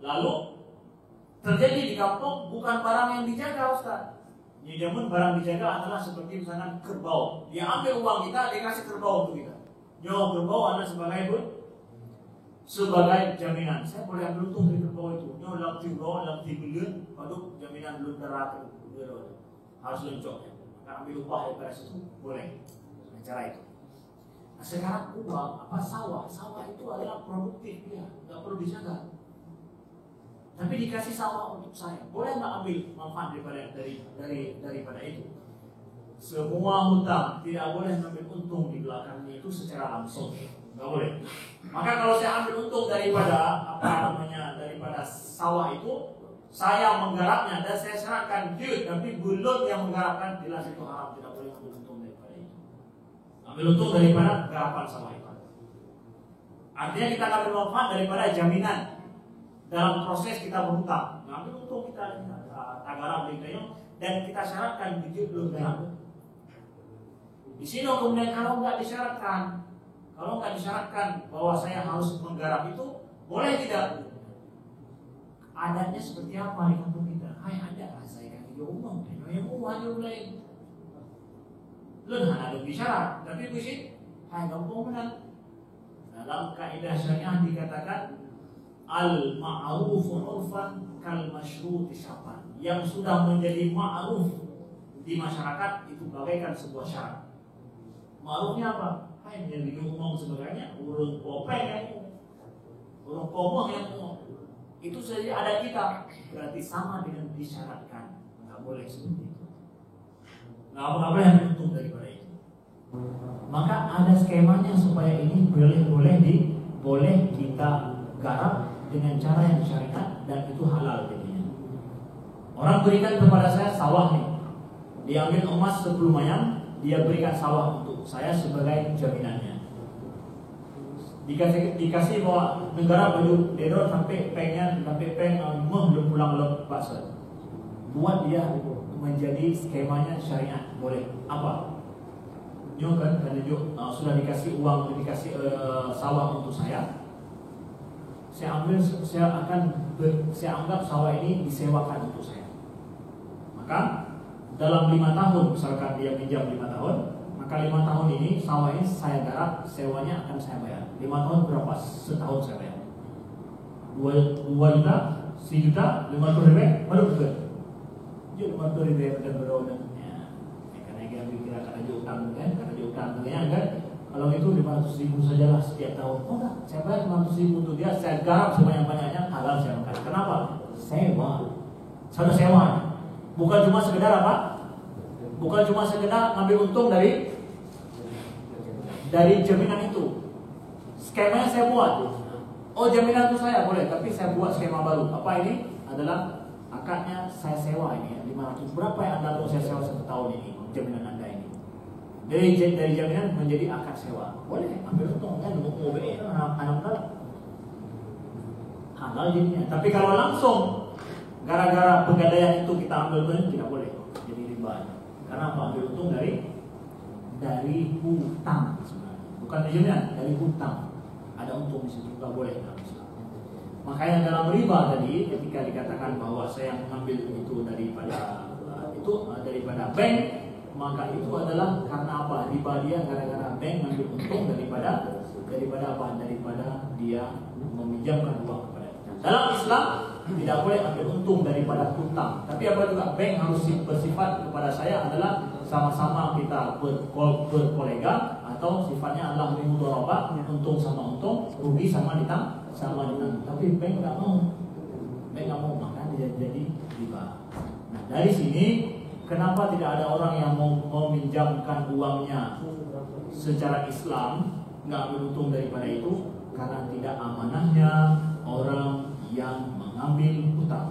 Lalu terjadi di kampung bukan barang yang dijaga, Ustaz. Jadi namun barang dijaga adalah seperti misalnya kerbau. Dia ambil uang kita, dia kasih kerbau untuk kita. Nyawa kerbau adalah sebagai jaminan. Saya boleh ambil untung dari kerbau itu. Nyawa dalam kerbau, dalam bilion, padahal jaminan belum darah harus lencok. Maka ambil upah daripada situ boleh. Dengan cara itu. Nah, sekarang uang sawah itu adalah produktif dia, nggak perlu dijaga. Tapi dikasih sawah untuk saya, boleh nggak ambil manfaat daripada itu? Semua hutang tidak boleh mengambil untung di belakangnya itu secara langsung, nggak boleh. Maka kalau saya ambil untung daripada daripada sawah itu, saya menggarapnya dan saya serahkan duit, tapi belum yang menggarapkan, jelas itu haram, tidak boleh ambil untung daripada itu. Ambil untung daripada garapan sawah itu. Artinya kita ambil manfaat daripada jaminan dalam proses kita berhutang. Ngambil untung kita tagara beli dan kita syaratkan duit belum garap. Di sini kemudian kalau nggak disyaratkan bahwa saya harus menggarap itu, boleh tidak? Adanya seperti apa di kampung kita? Hai ada, saya kan dia umum, yang uang dia mulai. Lun ada bicara, tapi bisik, hai kampung benar. Dalam kaidah syariah dikatakan al-ma'rufu 'urfan kal masyruti syartan. Yang sudah menjadi ma'ruf di masyarakat itu bagaikan sebuah syarat. Ma'rufnya apa? Hai menjadi umum sebagainya, urun kopeng yang urun komoh yang umum. Itu saja ada kita, berarti sama dengan disyaratkan. Nggak boleh seperti itu. Nggak boleh yang untung daripada itu. Maka ada skemanya supaya ini boleh kita garap dengan cara yang syariat dan itu halal jadinya. Orang berikan kepada saya sawah nih, dia ambil emas 10 mayang, dia berikan sawah untuk saya sebagai jaminannya. Dikasih bahwa negara baju dedor sampai peng belum pulang bakso. Buat dia menjadi skemanya syariat boleh. Apa? Nyo kan sudah dikasih uang, dikasih sawah untuk saya. Saya anggap sawah ini disewakan untuk saya. Maka dalam 5 tahun, misalkan dia pinjam 5 tahun, maka 5 tahun ini sawah ini saya garap, sewanya akan saya bayar. 5 tahun berapa? Setahun saya bayar. 2 juta, 1 juta, 500 ribu, baru betul. Jadi 500 ribu betul betul. Karena dia kira kata utang kan, kan. Kalau itu 500 ribu sajalah setiap tahun. Oh enggak, saya bayar 500 ribu untuk dia, saya garap sebanyak-banyaknya, halal saya makan. Kenapa? Sewa. Sudah sewa. Bukan cuma sekedar apa? Bukan cuma sekedar ngambil untung dari jaminan itu. Skemanya saya buat. Oh jaminan itu saya boleh, tapi saya buat skema baru. Apa ini? Adalah akadnya saya sewa ini 500. Berapa yang Anda mau saya sewa 1 tahun ini? Jaminan Anda ini. Dari jaminan menjadi akad sewa. Boleh ambil untung kan mau BE anak halal jadinya. Tapi kalau langsung gara-gara pegadaian itu kita ambil benar tidak boleh. Jadi riba. Karena apa? Ambil untung dari hutang sebenarnya. Bukan dari jaminan, dari hutang. Ada untung di situ, nggak boleh dalam Islam. Makanya dalam riba tadi ketika dikatakan bahwa saya mengambil itu daripada bank, maka itu adalah karena apa? Riba dia gara-gara bank ngambil untung daripada apa? Daripada dia meminjamkan uang kepada kita. Dalam Islam tidak boleh ambil untung daripada hutang. Tapi apa juga bank harus bersifat kepada saya adalah sama-sama kita berkolega atau sifatnya adalah mudharabah, untung sama untung, rugi sama ditang. Tapi bank nggak mau, maka jadi riba. Nah dari sini kenapa tidak ada orang yang mau meminjamkan uangnya secara Islam, nggak ambil untung daripada itu? Karena tidak amanahnya orang yang mengambil hutang.